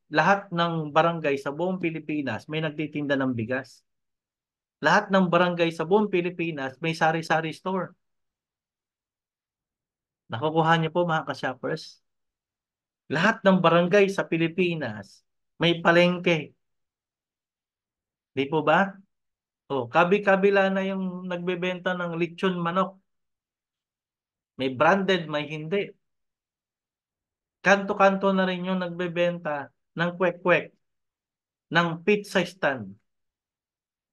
S1: Lahat ng barangay sa buong Pilipinas may nagtitinda ng bigas. Lahat ng barangay sa buong Pilipinas may sari-sari store. Nakukuha niyo po mga ka-shoppers? Lahat ng barangay sa Pilipinas may palengke. Di po ba? Kabi-kabila na yung nagbebenta ng lechon manok. May branded, may hindi. Kanto-kanto na rin yung nagbebenta ng kwek-kwek, ng pizza stand.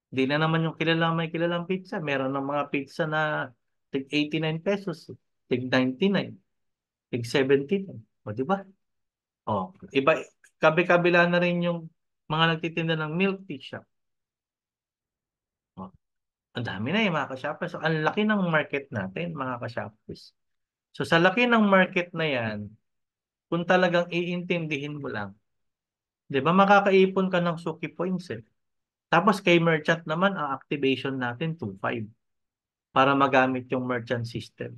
S1: Di na naman yung may kilalang pizza. Meron ng mga pizza na tig 89 pesos, tig 99, tig 79. O, di ba? Iba, kabi-kabila na rin yung mga nagtitinda ng milk tea shop. O, ang dami na yung mga ka-shoppers. So, ang laki ng market natin, mga ka-shoppers. So sa laki ng market na yan, kung talagang iintindihin mo lang, di ba makakaipon ka ng Suki points eh. Tapos kay merchant naman, ang activation natin 2.5 para magamit yung merchant system.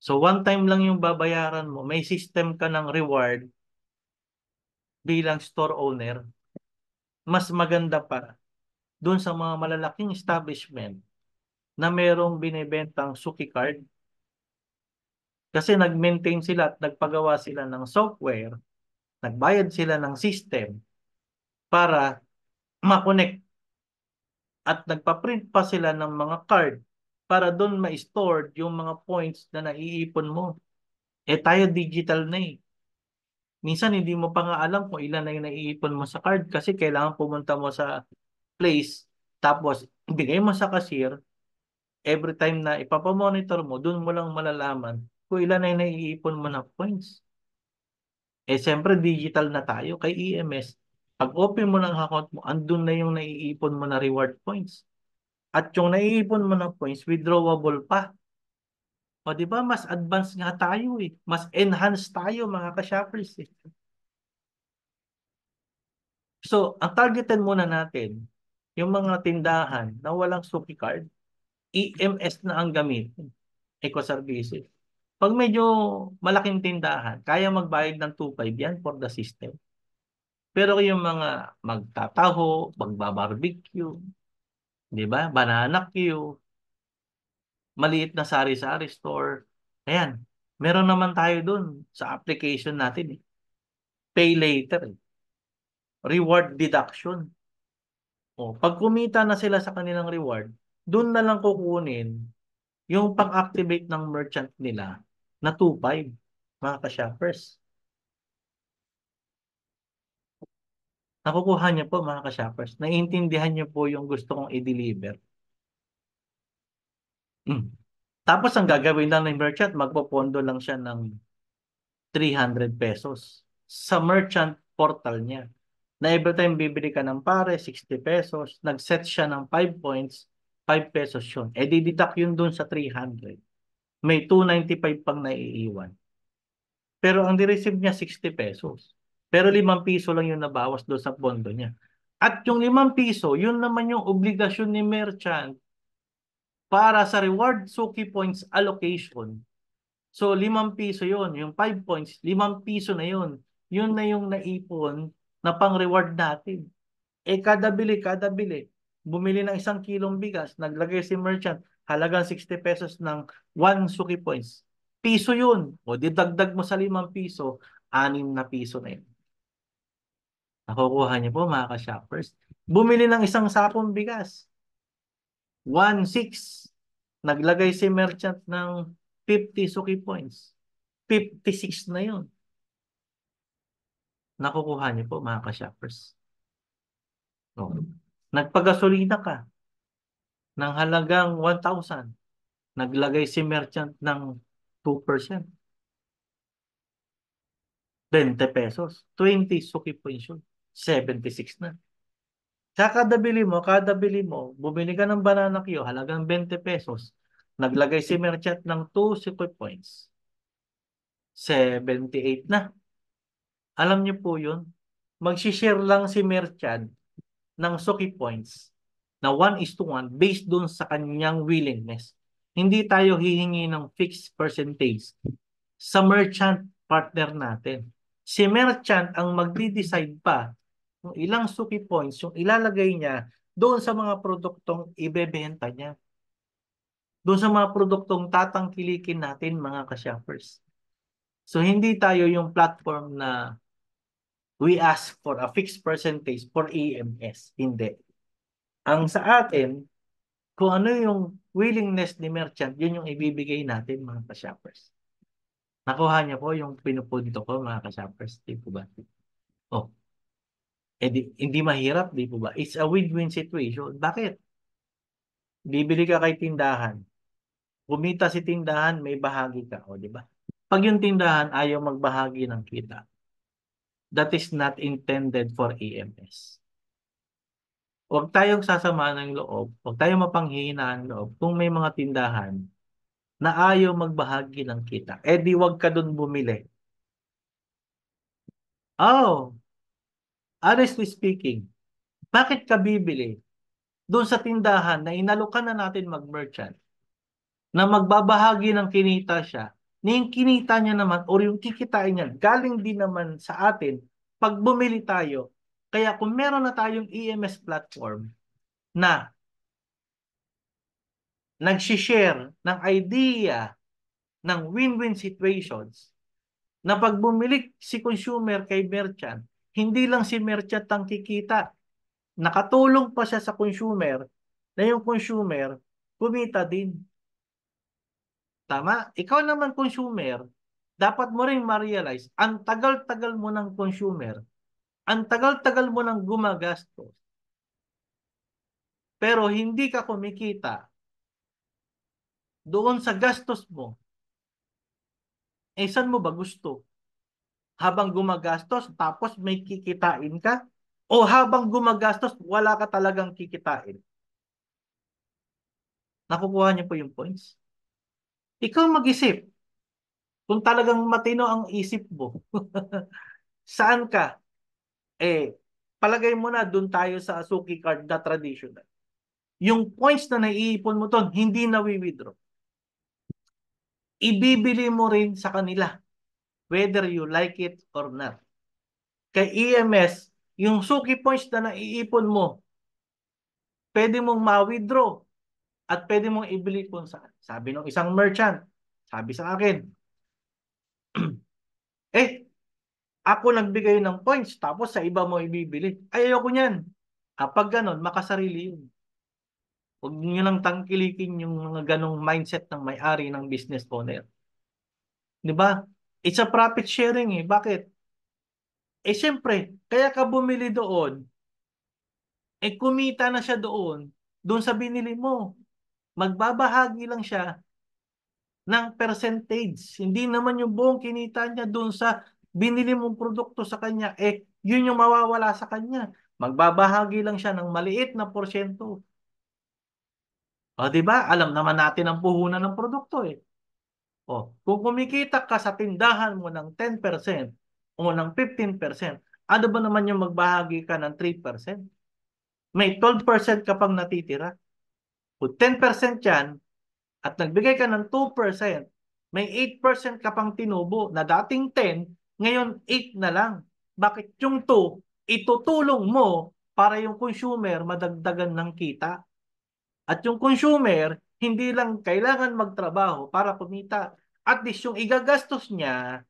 S1: So one time lang yung babayaran mo, may system ka ng reward bilang store owner. Mas maganda pa dun sa mga malalaking establishment na merong binibentang Suki card kasi nag-maintain sila at nagpagawa sila ng software, nagbayad sila ng system para makonect at nagpa-print pa sila ng mga card para doon ma-store yung mga points na naiipon mo. Eh tayo digital na eh. Minsan hindi mo pa nga alam kung ilan na yung naiipon mo sa card kasi kailangan pumunta mo sa place tapos ibigay mo sa cashier every time na ipapamonitor mo, doon mo lang malalaman kung ilan na yung naiipon mo na points. Eh siyempre digital na tayo kay EMS. Pag open mo ng account mo, andun na yung naiipon mo na reward points. At yung naiipon mo na points, withdrawable pa. O di ba, mas advanced nga tayo eh. Mas enhanced tayo mga ka-shoppers eh. So, ang targeted muna natin, yung mga tindahan na walang Suki card, EMS na ang gamitin, eco-services. Pag medyo malaking tindahan, kaya magbayad ng 2.5 yan for the system. Pero yung mga magtataho, magbabarbecue, di ba? Banana queue, maliit na sari-sari store. Ayan, meron naman tayo dun sa application natin eh. Pay later, eh. Reward deduction. O, pag kumita na sila sa kanilang reward, dun na lang kukunin yung pang-activate ng merchant nila na 2.5, mga ka-shoppers. Nakukuha niyo po mga ka-shoppers. Naiintindihan niyo po yung gusto kong i-deliver. Mm. Tapos ang gagawin lang ng merchant, magpopondo lang siya ng 300 pesos sa merchant portal niya. Na every time bibili ka ng pare, 60 pesos, nag-set siya ng 5 points, 5 pesos yun. E dideduct yun dun sa 300. May 295 pang naiiwan. Pero ang di-receive niya 60 pesos. Pero 5 piso lang yung nabawas doon sa pondo niya. At yung 5 piso, yun naman yung obligasyon ni merchant para sa reward Suki points allocation. So, 5 piso yun. Yung 5 points, 5 piso na yun. Yun na yung naipon na pang-reward natin. Eh, kada bili, bumili ng 1 kilong bigas, naglagay si merchant, halagang 60 pesos ng 1 Suki points. Piso yun. O, didagdag mo sa 5 piso, 6 na piso na yun. Nakukuha niyo po mga ka-shoppers. Bumili ng 1 sakong bigas. 1.6. Naglagay si merchant ng 50 Suki points. 56 na yun. Nakukuha niyo po mga ka-shoppers. O, nagpagasolina ka ng halagang 1,000. Naglagay si merchant ng 2%. 20 pesos. 20 Suki points yun. 76 na. Kada bili mo, bumili ka ng banana Q, halagang 20 pesos. Naglagay si merchant ng 2 Suki points. 78 na. Alam niyo po yun? Mag-share lang si merchant ng Suki points na 1:1 based dun sa kanyang willingness. Hindi tayo hihingi ng fixed percentage sa merchant partner natin. Si merchant ang magdi-decide pa kung ilang Suki points yung ilalagay niya doon sa mga produktong ibebenta niya. Doon sa mga produktong tatangkilikin natin mga ka-shoppers. So hindi tayo yung platform na we ask for a fixed percentage for EMS. Hindi. Ang sa atin, kung ano yung willingness ni merchant, yun yung ibibigay natin mga ka-shoppers. Nakuha niyo po yung pinupunto ko mga ka-shoppers, di po ba? Oh, hindi mahirap, di po ba? It's a win-win situation. Bakit? Bibili ka kay tindahan. Kumita si tindahan, may bahagi ka, o di ba? Pag yung tindahan ayaw magbahagi ng kita, that is not intended for EMS. Huwag tayong sasama ng loob, huwag tayong mapanghihinaan ng loob kung may mga tindahan na ayaw magbahagi ng kita, eh di wag ka dun bumili. Oh, honestly speaking, bakit ka bibili doon sa tindahan na inalukan na natin mag-merchant na magbabahagi ng kinita siya, na yung kinita niya naman or yung kikitain niya galing din naman sa atin pag bumili tayo. Kaya kung meron na tayong EMS platform na nag-share ng idea ng win-win situations, na pag bumili si consumer kay merchant, hindi lang si merchant ang kikita, nakatulong pa siya sa consumer na yung consumer kumita din. Tama? Ikaw naman consumer, dapat mo ring ma-realize, ang tagal-tagal mo ng consumer, ang tagal-tagal mo ng gumagastos, pero hindi ka kumikita doon sa gastos mo, eh saan mo ba gusto? Habang gumagastos, tapos may kikitain ka? O habang gumagastos, wala ka talagang kikitain? Nakukuha niyo po yung points? Ikaw mag-isip, kung talagang matino ang isip mo, saan ka? Eh, palagay mo na doon tayo sa Suki card na traditional. Yung points na naiipon mo doon, hindi na withdraw. Ibibili mo rin sa kanila, whether you like it or not. Kay EMS, yung Suki points na naiipon mo, pwede mong ma-withdraw at pwede mong ibili kung saan. Sabi ng isang merchant, sabi sa akin, eh, ako nagbigay ng points tapos sa iba mo ibibili. Ay, ayoko niyan. Pag ganon, makasarili yun. Huwag niyo nang tangkilikin yung mga ganong mindset ng may-ari ng business owner. Di ba? It's a profit sharing eh. Bakit? Eh siyempre, kaya ka bumili doon, eh kumita na siya doon sa binili mo. Magbabahagi lang siya ng percentage. Hindi naman yung buong kinita niya doon sa binili mong produkto sa kanya, eh yun yung mawawala sa kanya. Magbabahagi lang siya ng maliit na porsyento. O di ba? Alam naman natin ang puhunan ng produkto eh. O, kung kumikita ka sa tindahan mo ng 10% o ng 15%, ano ba naman yung magbahagi ka ng 3%? May 12% ka pang natitira. Kung 10% yan, at nagbigay ka ng 2%, may 8% ka pang tinubo na dating 10, ngayon 8 na lang. Bakit yung 2, itutulong mo para yung consumer madagdagan ng kita? At yung consumer, hindi lang kailangan magtrabaho para kumita. At least yung igagastos niya,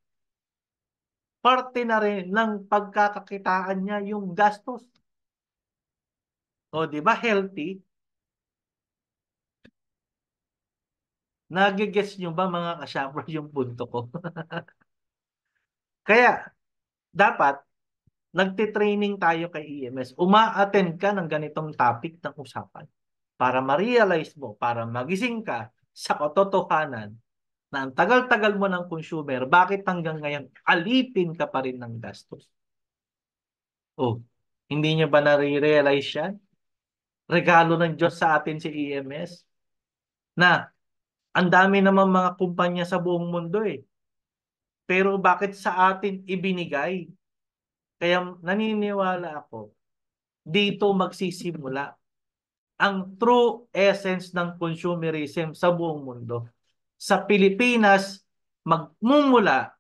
S1: parte na rin ng pagkakakitaan niya yung gastos. O, di ba healthy? Nagigets nyo ba mga ka-shopper yung punto ko? Kaya, dapat, nagtitraining tayo kay EMS. Uma-attend ka ng ganitong topic ng usapan para ma-realize mo, para magising ka sa katotohanan na ang tagal-tagal mo ng consumer, bakit hanggang ngayon alipin ka pa rin ng gastos? Oh, hindi nyo ba na-realize yan? Regalo ng Diyos sa atin si EMS na ang dami naman mga kumpanya sa buong mundo eh. Pero bakit sa atin ibinigay? Kaya naniniwala ako, dito magsisimula ang true essence ng consumerism sa buong mundo. Sa Pilipinas, magmumula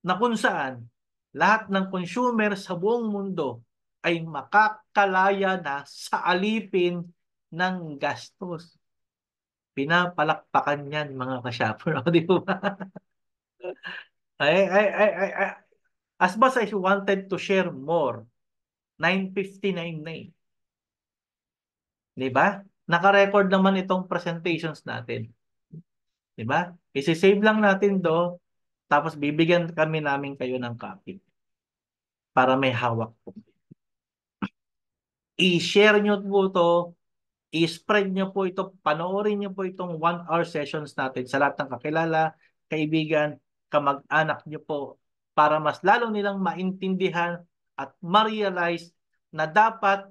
S1: na kung saan lahat ng consumer sa buong mundo ay makakalaya na sa alipin ng gastos. Pinapalakpakan yan mga ka-shopper. Di ba? Ay, as much as I wanted to share more, 9:59 na eh. Di ba? Naka-record naman itong presentations natin. Di ba? Isi-save lang natin tapos bibigyan kami namin kayo ng copy para may hawak po. I-share nyo po ito, i-spread nyo po ito, panoorin nyo po itong 1 hour sessions natin sa lahat ng kakilala, kaibigan, kamag-anak nyo po para mas lalo nilang maintindihan at ma-realize na dapat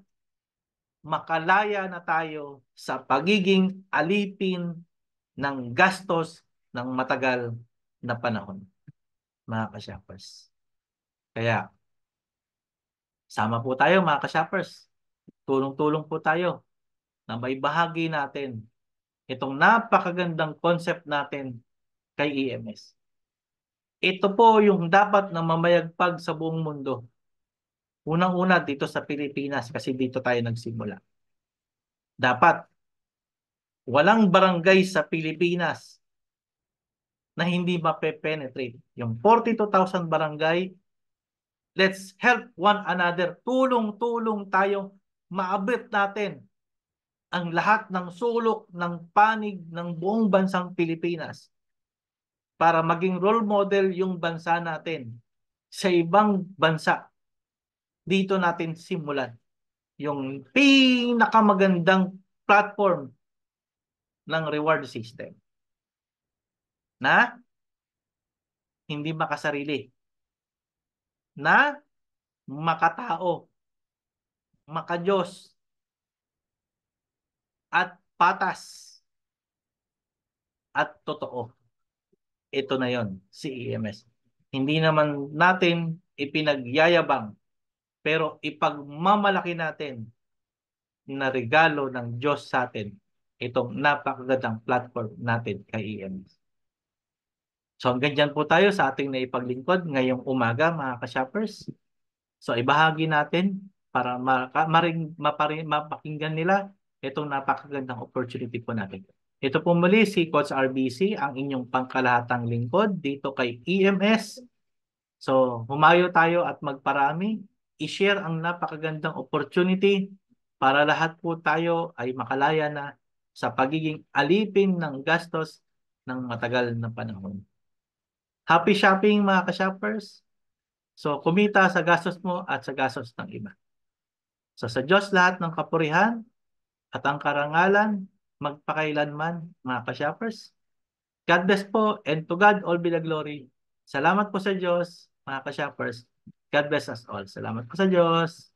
S1: makalaya na tayo sa pagiging alipin ng gastos ng matagal na panahon, mga ka-shoppers. Kaya, sama po tayo mga ka-shoppers. Tulong-tulong po tayo na maibahagi natin itong napakagandang concept natin kay EMS. Ito po yung dapat na mamayagpag sa buong mundo. Unang-una dito sa Pilipinas kasi dito tayo nagsimula. Dapat walang barangay sa Pilipinas na hindi mape-penetrate. Yung 42,000 barangay, let's help one another. Tulong-tulong tayo. Maabot natin ang lahat ng sulok ng panig ng buong bansang Pilipinas para maging role model yung bansa natin sa ibang bansa. Dito natin simulan yung pinakamagandang platform ng reward system na hindi makasarili, na makatao, makadiyos, at patas, at totoo. Ito na yon si EMS. Hindi naman natin ipinagyayabang, pero ipagmamalaki natin na regalo ng Diyos sa atin itong napakagandang platform natin kay EMS. So hanggang dyan po tayo sa ating naipaglingkod ngayong umaga mga ka-shoppers. So ibahagi natin para mapakinggan nila itong napakagandang opportunity po natin. Ito po muli si Coach RBC, ang inyong pangkalahatang lingkod dito kay EMS. So humayo tayo at magparami, i-share ang napakagandang opportunity para lahat po tayo ay makalaya na sa pagiging alipin ng gastos ng matagal na panahon. Happy shopping mga ka-shoppers. So kumita sa gastos mo at sa gastos ng iba. So sa Diyos lahat ng kapurihan at ang karangalan magpakailanman mga ka-shoppers. God bless po and to God all be the glory. Salamat po sa Diyos mga ka-shoppers. God bless us all. Salamat po sa Diyos.